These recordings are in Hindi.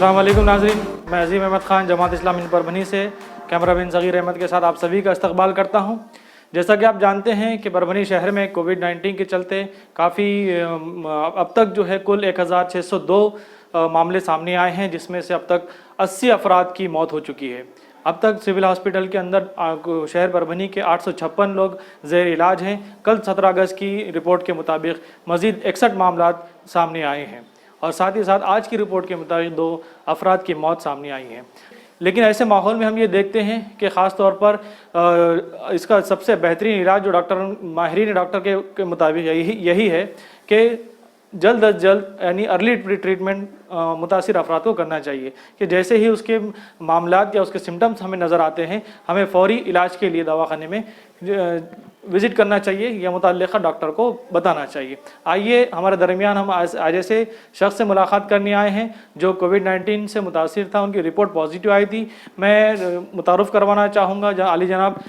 अस्सलाम वालेकुम नाज़रीन, मैं अज़ीम अहमद ख़ान जमात इस्लामी परभनी से कैमरामैन ज़गीर अहमद के साथ आप सभी का इस्तकबाल करता हूं। जैसा कि आप जानते हैं कि परभनी शहर में कोविड-19 के चलते काफ़ी अब तक जो है कुल 1602 मामले सामने आए हैं, जिसमें से अब तक 80 अफराद की मौत हो चुकी है। अब तक सिविल हॉस्पिटल के अंदर शहर परभनी के 856 लोग ज़ेर इलाज हैं। कल 17 अगस्त की रिपोर्ट के मुताबिक मज़ीद 61 मामला सामने आए हैं और साथ ही साथ आज की रिपोर्ट के मुताबिक 2 अफराद की मौत सामने आई है। लेकिन ऐसे माहौल में हम ये देखते हैं कि ख़ास तौर पर इसका सबसे बेहतरीन इलाज जो माहिरीन डॉक्टर के मुताबिक यही है कि जल्द अज जल्द यानी अर्ली ट्रीटमेंट मुतासिर अफराद को करना चाहिए कि जैसे ही उसके मामलात या उसके सिम्टम्स हमें नज़र आते हैं, हमें फ़ौरी इलाज के लिए दवाखाने में विज़िट करना चाहिए या मुतल्लिक़ा डॉक्टर को बताना चाहिए। आइए हमारे दरमियान हम आज ऐसे शख्स से मुलाकात करने आए हैं जो कोविड-19 से मुतासिर था, उनकी रिपोर्ट पॉजिटिव आई थी। मैं मुतारुफ़ करवाना चाहूँगा अली जनाब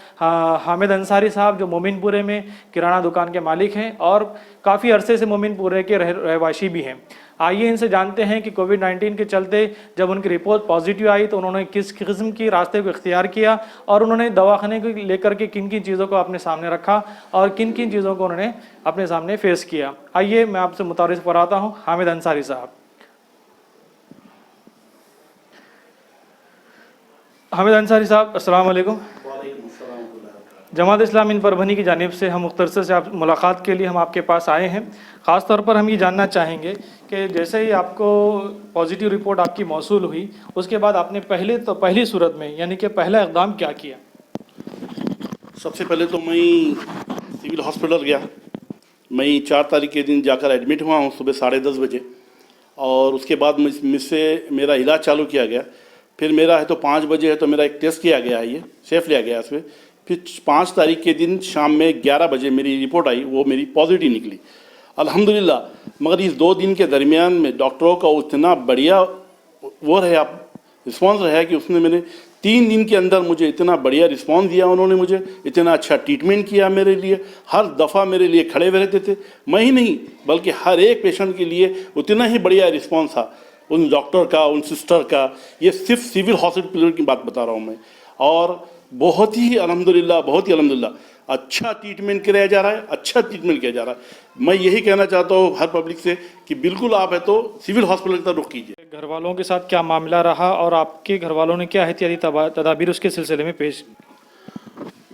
हामिद अंसारी साहब, जो मोमिनपुरे में किराना दुकान के मालिक हैं और काफ़ी अरसे से मोमिनपुरे के रहवासी भी हैं। आइए इनसे जानते हैं कि कोविड-19 के चलते जब उनकी रिपोर्ट पॉजिटिव आई तो उन्होंने किस किस्म की रास्ते को इख्तियार किया और उन्होंने दवाखाने को लेकर के किन किन चीज़ों को अपने सामने रखा और किन किन चीज़ों को उन्होंने अपने सामने फेस किया। आइए मैं आपसे मुतारिफ़ कराता हूँ हामिद अंसारी साहब। हामिद अंसारी साहब, अस्सलाम वालेकुम। जमात इस्लामी परभनी की जानिब से हम मुख्तसर से आप मुलाकात के लिए हम आपके पास आए हैं। ख़ास तौर पर हम ये जानना चाहेंगे कि जैसे ही आपको पॉजिटिव रिपोर्ट आपकी मौसूल हुई, उसके बाद आपने पहली सूरत में यानी कि पहला इक़दाम क्या किया? सबसे पहले तो मैं सिविल हॉस्पिटल गया। मैं 4 तारीख के दिन जाकर एडमिट हुआ हूँ सुबह 10:30 बजे और उसके बाद मुझसे मेरा इलाज चालू किया गया। फिर मेरा है तो 5 बजे है तो मेरा एक टेस्ट किया गया है, ये सेफ लिया गया इसमें। फिर 5 तारीख के दिन शाम में 11 बजे मेरी रिपोर्ट आई, वो मेरी पॉजिटिव निकली अल्हम्दुलिल्लाह। मगर इस 2 दिन के दरमियान में डॉक्टरों का उतना बढ़िया वो रहा, रिस्पॉन्स रहा कि उसने मैंने 3 दिन के अंदर मुझे इतना बढ़िया रिस्पॉन्स दिया। उन्होंने मुझे इतना अच्छा ट्रीटमेंट किया, मेरे लिए हर दफ़ा मेरे लिए खड़े हुए रहते थे। मैं ही नहीं बल्कि हर एक पेशेंट के लिए उतना ही बढ़िया रिस्पॉन्स था उन डॉक्टर का, उन सिस्टर का। ये सिर्फ सिविल हॉस्पिटल की बात बता रहा हूँ मैं। और बहुत ही अल्हम्दुलिल्लाह अच्छा ट्रीटमेंट किया जा रहा है, अच्छा ट्रीटमेंट किया जा रहा है। मैं यही कहना चाहता हूँ हर पब्लिक से कि बिल्कुल आप है तो सिविल हॉस्पिटल की तरफ रुख कीजिए। घर वालों के साथ क्या मामला रहा और आपके घर वालों ने क्या एहतियाती तदाबीर उसके सिलसिले में पेश?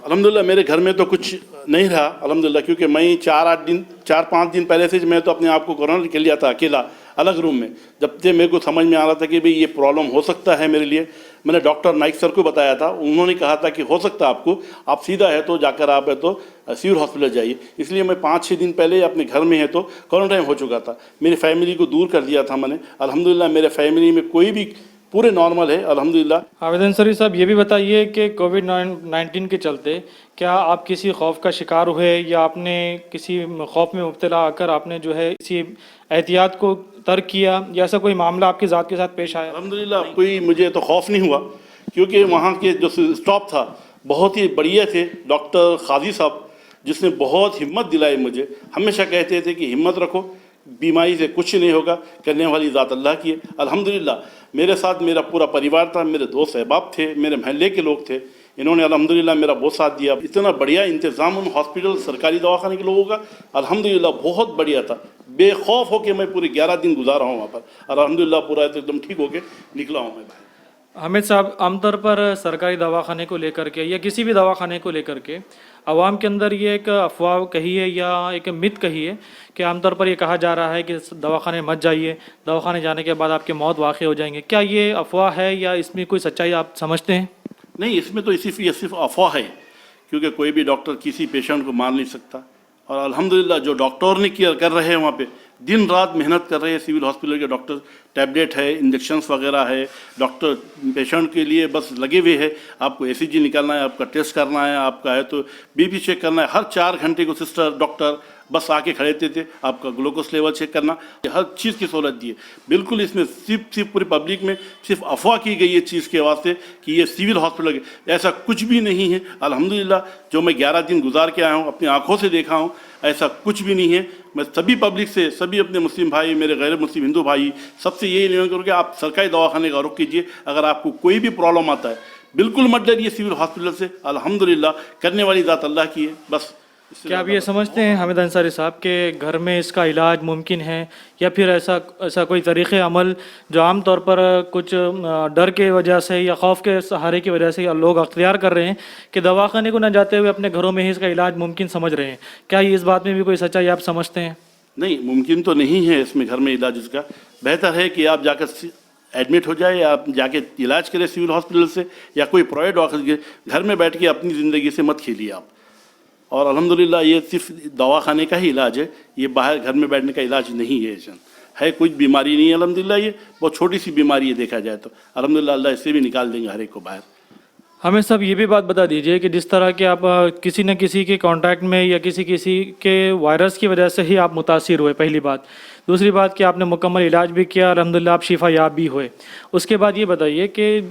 अल्हम्दुलिल्लाह मेरे घर में तो कुछ नहीं रहा अल्हम्दुलिल्लाह, क्योंकि मैं 4-5 दिन पहले से मैं तो अपने आप को कोरोना के लिया था अकेला अलग रूम में। जब से मेरे को समझ में आ रहा था कि भाई ये प्रॉब्लम हो सकता है मेरे लिए, मैंने डॉक्टर नाइक सर को बताया था। उन्होंने कहा था कि हो सकता है आपको, आप सीधा है तो जाकर आप है तो सिविल हॉस्पिटल जाइए। इसलिए मैं 5-6 दिन पहले अपने घर में है तो क्वारंटाइन हो चुका था। मेरी फैमिली को दूर कर दिया था मैंने। अल्हम्दुलिल्लाह मेरे फैमिली में कोई भी पूरे नॉर्मल है अल्हम्दुलिल्लाह। हामिद अंसारी साहब, ये भी बताइए कि कोविड-19 के चलते क्या आप किसी खौफ का शिकार हुए या आपने किसी खौफ में मुब्तला आकर आपने जो है इसी एहतियात को तर्क किया या ऐसा कोई मामला आपकी ज़ात के साथ पेश आया? अल्हम्दुलिल्लाह कोई मुझे तो खौफ नहीं हुआ, क्योंकि वहाँ के जो स्टाफ था बहुत ही बढ़िया थे। डॉक्टर खाजी साहब जिसने बहुत हिम्मत दिलाई मुझे, हमेशा कहते थे कि हिम्मत रखो, बीमारी से कुछ नहीं होगा, करने वाली ज़ात अल्लाह की है। अल्हम्दुलिल्लाह मेरे साथ मेरा पूरा परिवार था, मेरे दोस्त अहबाब थे, मेरे महल्ले के लोग थे। इन्होंने अल्हम्दुलिल्लाह मेरा बहुत साथ दिया। इतना बढ़िया इंतज़ाम उन हॉस्पिटल सरकारी दवाखाने के लोगों का अल्हम्दुलिल्लाह बहुत बढ़िया था। बेखौफ होकर मैं पूरे 11 दिन गुजारा हूँ वहाँ पर। अल्हम्दुलिल्लाह पूरा एकदम ठीक होकर निकला हूँ मैं भाई। हामिद साहब, आमतौर पर सरकारी दवाखाने को लेकर के या किसी भी दवाखाने को लेकर के आवाम के अंदर ये एक अफवाह कही है या एक मिथ कही है कि आमतौर पर ये कहा जा रहा है कि दवाखाने मत जाइए, दवाखाने जाने के बाद आपके मौत वाक़ई हो जाएंगे। क्या ये अफवाह है या इसमें कोई सच्चाई आप समझते हैं? नहीं, इसमें तो ये सिर्फ अफवाह है, क्योंकि कोई भी डॉक्टर किसी पेशेंट को मार नहीं सकता। और अल्हम्दुलिल्लाह जो डॉक्टर ने केयर कर रहे हैं वहाँ पे दिन रात मेहनत कर रहे हैं सिविल हॉस्पिटल के डॉक्टर। टैबलेट है, इंजेक्शन्स वगैरह है, डॉक्टर पेशेंट के लिए बस लगे हुए हैं। आपको ECG निकालना है, आपका टेस्ट करना है, आपका है तो BP चेक करना है। हर 4 घंटे को सिस्टर डॉक्टर बस आके खड़े थे, आपका ग्लूकोज लेवल चेक करना, हर चीज़ की सहूलत दी है। बिल्कुल इसमें सिर्फ पूरी पब्लिक में सिर्फ अफवाह की गई है चीज़ के वास्ते कि ये सिविल हॉस्पिटल है, ऐसा कुछ भी नहीं है। अल्हम्दुलिल्लाह जो मैं 11 दिन गुजार के आया हूँ, अपनी आंखों से देखा हूँ, ऐसा कुछ भी नहीं है। मैं सभी पब्लिक से, सभी अपने मुस्लिम भाई, मेरे गैर मुस्लिम हिंदू भाई, सबसे यही निवेदन करूँ कि आप सरकारी दवाखाने का रुख कीजिए। अगर आपको कोई भी प्रॉब्लम आता है बिल्कुल मत डरिए सिविल हॉस्पिटल से। अल्हम्दुलिल्लाह करने वाली ज़ात अल्लाह की है। बस क्या आप ये समझते हैं हामिद अंसारी साहब के घर में इसका इलाज मुमकिन है, या फिर ऐसा कोई तरीक़े अमल जो आम तौर पर कुछ डर के वजह से या खौफ के सहारे की वजह से लोग अख्तियार कर रहे हैं कि दवाखाने को न जाते हुए अपने घरों में ही इसका इलाज मुमकिन समझ रहे हैं, क्या ये इस बात में भी कोई सच्चाई आप समझते हैं? नहीं, मुमकिन तो नहीं है इसमें घर में इलाज इसका। बेहतर है कि आप जाकर एडमिट हो जाए, आप जाके इलाज करें सिविल हॉस्पिटल से या कोई प्राइवेट डॉक्टर के। घर में बैठ के अपनी ज़िंदगी से मत खेलिए आप। और अल्हम्दुलिल्लाह ये सिर्फ दवाखाने का ही इलाज है, ये बाहर घर में बैठने का इलाज नहीं है। कुछ बीमारी नहीं है अल्हम्दुलिल्लाह, ये बहुत छोटी सी बीमारी है देखा जाए तो। अल्हम्दुलिल्लाह अल्लाह इससे भी निकाल देंगे हर एक को बाहर। हमें सब ये भी बात बता दीजिए कि जिस तरह के आप किसी न किसी के कांटेक्ट में या किसी के वायरस की वजह से ही आप मुतासिर हुए, पहली बात। दूसरी बात कि आपने मुकम्मल इलाज भी किया, अल्हम्दुलिल्लाह आप शिफा याब भी हुए। उसके बाद ये बताइए कि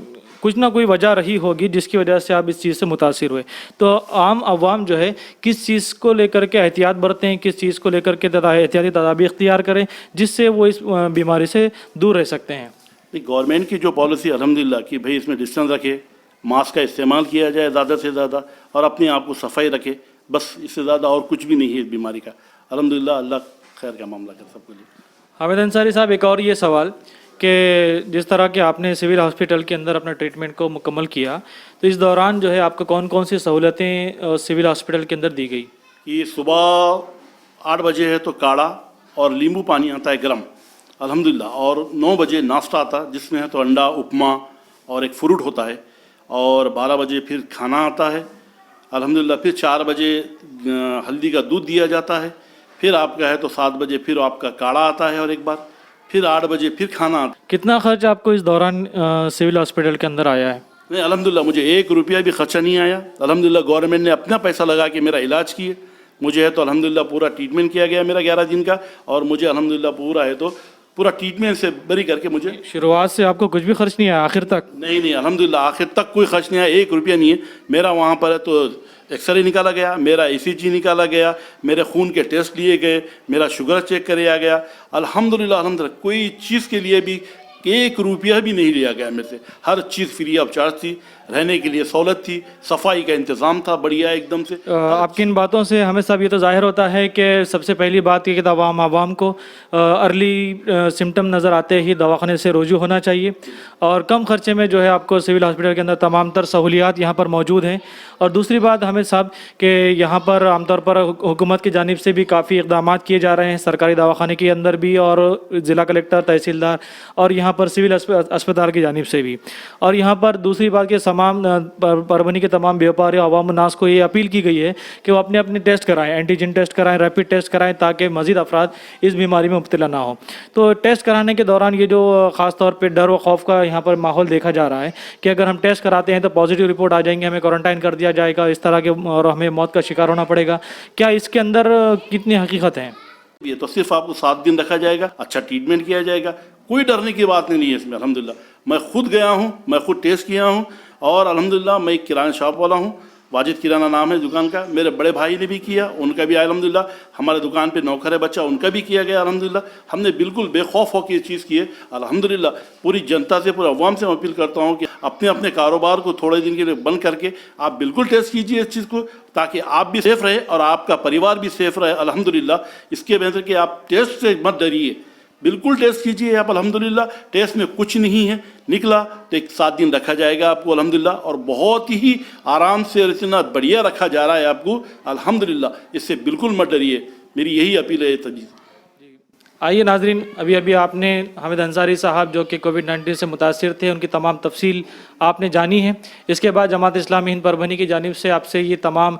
कुछ ना कोई वजह रही होगी जिसकी वजह से आप इस चीज़ से मुतासिर हुए, तो आम अवाम जो है किस चीज़ को लेकर के एहतियात बरतें, किस चीज़ को लेकर के एहतियाती तदाबीर इख्तियार करें जिससे वो इस बीमारी से दूर रह सकते हैं? गवर्नमेंट की जो पॉलिसी अल्हम्दुलिल्लाह कि भाई इसमें डिस्टेंस रखे, मास्क का इस्तेमाल किया जाए ज़्यादा से ज़्यादा, और अपने आप को सफाई रखे, बस इससे ज़्यादा और कुछ भी नहीं है इस बीमारी का। अल्हम्दुलिल्लाह अल्लाह खैर का मामला कर सबके लिए। हामिद अंसारी साहब, एक और ये सवाल कि जिस तरह के आपने सिविल हॉस्पिटल के अंदर अपना ट्रीटमेंट को मुकम्मल किया, तो इस दौरान जो है आपको कौन कौन सी सहूलतें सिविल हॉस्पिटल के अंदर दी गई? कि सुबह 8 बजे है तो काढ़ा और नींबू पानी आता है गर्म अल्हम्दुलिल्लाह, और 9 बजे नाश्ता आता है जिसमें है तो अंडा, उपमा और एक फ्रूट होता है, और 12 बजे फिर खाना आता है अल्हम्दुलिल्लाह। फिर 4 बजे हल्दी का दूध दिया जाता है, फिर आपका है तो 7 बजे फिर आपका काढ़ा आता है, और एक बार फिर 8 बजे फिर खाना आता है। कितना खर्च आपको इस दौरान सिविल हॉस्पिटल के अंदर आया है? नहीं अल्हम्दुलिल्लाह मुझे 1 रुपया भी खर्चा नहीं आया। अल्हम्दुलिल्लाह गवर्नमेंट ने अपना पैसा लगा के मेरा इलाज किए। मुझे है तो अल्हम्दुलिल्लाह पूरा ट्रीटमेंट किया गया मेरा 11 दिन का, और मुझे अल्हम्दुलिल्लाह पूरा है तो पूरा ट्रीटमेंट से बरी करके मुझे। शुरुआत से आपको कुछ भी खर्च नहीं आया आखिर तक? नहीं अल्हम्दुलिल्लाह आखिर तक कोई खर्च नहीं आया, 1 रुपया नहीं है। मेरा वहाँ पर है तो एक्सरे निकाला गया, मेरा ECG निकाला गया, मेरे खून के टेस्ट लिए गए, मेरा शुगर चेक किया गया। अल्हम्दुलिल्लाह कोई चीज़ के लिए भी 1 रुपया भी नहीं लिया गया मेरे से। हर चीज़ फ्री ऑफ चार्ज थी, रहने के लिए सहूलत थी, सफाई का इंतज़ाम था बढ़िया एकदम से। आपकी इन बातों से हमें सब ये तो जाहिर होता है कि सबसे पहली बात ये कि आवाम को अर्ली सिम्टम नज़र आते ही दवाखाने से रुजू होना चाहिए, और कम खर्चे में जो है आपको सिविल हॉस्पिटल के अंदर तमाम तर सहूलियात यहाँ पर मौजूद हैं। और दूसरी बात हमें साहब कि यहाँ पर आमतौर पर हुकूमत की जानिब से भी काफ़ी इक़दाम किए जा रहे हैं, सरकारी दवाखाने के अंदर भी और ज़िला कलेक्टर, तहसीलदार, और यहाँ पर सिविल अस्पताल की जानिब से भी। और यहाँ पर दूसरी बात कि तमाम परभनी के तमाम व्यापारी अवाम नास को ये अपील की गई है कि वो अपने अपने टेस्ट कराएं, एंटीजन टेस्ट कराएं, रैपिड टेस्ट कराएं, ताकि मज़ीद अफराद इस बीमारी में मुब्तला ना हो। तो टेस्ट कराने के दौरान ये जो ख़ास तौर पे डर व खौफ का यहाँ पर माहौल देखा जा रहा है कि अगर हम टेस्ट कराते हैं तो पॉजिटिव रिपोर्ट आ जाएंगे, हमें क्वारंटाइन कर दिया जाएगा, इस तरह के, और हमें मौत का शिकार होना पड़ेगा, क्या इसके अंदर कितनी हकीकत है? ये तो सिर्फ आपको 7 दिन रखा जाएगा, अच्छा ट्रीटमेंट किया जाएगा, कोई डरने की बात नहीं है इसमें। अल्हम्दुलिल्लाह मैं खुद गया हूँ, मैं खुद टेस्ट किया हूँ, और अल्हम्दुलिल्लाह मैं एक किराना शॉप वाला हूँ, वाजिद किराना नाम है दुकान का। मेरे बड़े भाई ने भी किया, उनका भी अल्हम्दुलिल्लाह, हमारे दुकान पे नौकर है बच्चा, उनका भी किया गया अल्हम्दुलिल्लाह। हमने बिल्कुल बेखौफ होकर ये चीज़ की है अल्हम्दुलिल्लाह। पूरी जनता से, पूरे अवाम से मैं अपील करता हूँ कि अपने अपने कारोबार को थोड़े दिन के लिए बंद करके आप बिल्कुल टेस्ट कीजिए इस चीज़ को, ताकि आप भी सेफ़ रहे और आपका परिवार भी सेफ़ रहे अल्हम्दुलिल्लाह। इसके बेहतर कि आप टेस्ट से मत डरिए, बिल्कुल टेस्ट कीजिए आप अल्हम्दुलिल्लाह। टेस्ट में कुछ नहीं है, निकला तो एक 7 दिन रखा जाएगा आपको अल्हम्दुलिल्लाह, और बहुत ही आराम से और इतना बढ़िया रखा जा रहा है आपको अल्हम्दुलिल्लाह। इससे बिल्कुल मत डरिए, मेरी यही अपील है तभी। आइए नाजरीन, अभी अभी आपने हामिद अंसारी साहब जो कि कोविड-19 से मुतासिर थे, उनकी तमाम तफसील आपने जानी है। इसके बाद जमात इस्लामी हिंद परभनी की जानिब से आपसे ये तमाम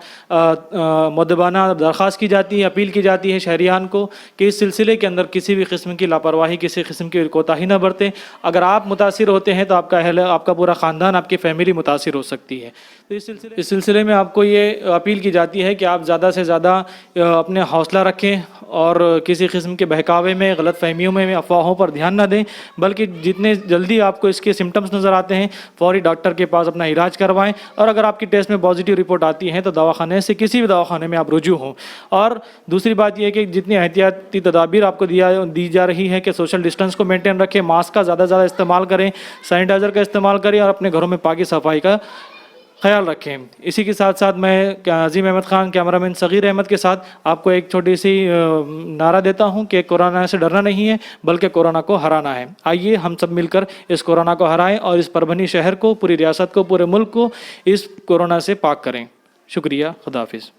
मुद्दबाना दरख्वास्त की जाती है, अपील की जाती है शहरियान को कि इस सिलसिले के अंदर किसी भी किस्म की लापरवाही, किसी किस्म की कोताही न बरतें। अगर आप मुतासिर होते हैं तो आपका अहल, आपका पूरा ख़ानदान, आपकी फ़ैमिली मुतासिर हो सकती है। तो इस सिलसिले में आपको ये अपील की जाती है कि आप ज़्यादा से ज़्यादा अपने हौसला रखें और किसी किस्म के बहकावे में, गलत फहमियों में, अफवाहों पर ध्यान न दें, बल्कि जितने जल्दी आपको इसके सिम्टम्स नज़र आते हैं फौरी डॉक्टर के पास अपना इलाज करवाएं। और अगर आपकी टेस्ट में पॉजिटिव रिपोर्ट आती है तो दवाखाने से, किसी भी दवाखाने में आप रुजू हों। और दूसरी बात यह है कि जितनी एहतियाती तदाबीर आपको दी जा रही है कि सोशल डिस्टेंस को मेंटेन रखें, मास्क का ज़्यादा से ज़्यादा इस्तेमाल करें, सैनिटाइज़र का इस्तेमाल करें और अपने घरों में पाकी सफाई का ख्याल रखें। इसी के साथ साथ मैं अजीम अहमद ख़ान, कैमरामैन सगीर अहमद के साथ आपको एक छोटी सी नारा देता हूं कि कोरोना से डरना नहीं है बल्कि कोरोना को हराना है। आइए हम सब मिलकर इस कोरोना को हराएं और इस परभनी शहर को, पूरी रियासत को, पूरे मुल्क को इस कोरोना से पाक करें। शुक्रिया, खुदा हाफिज़।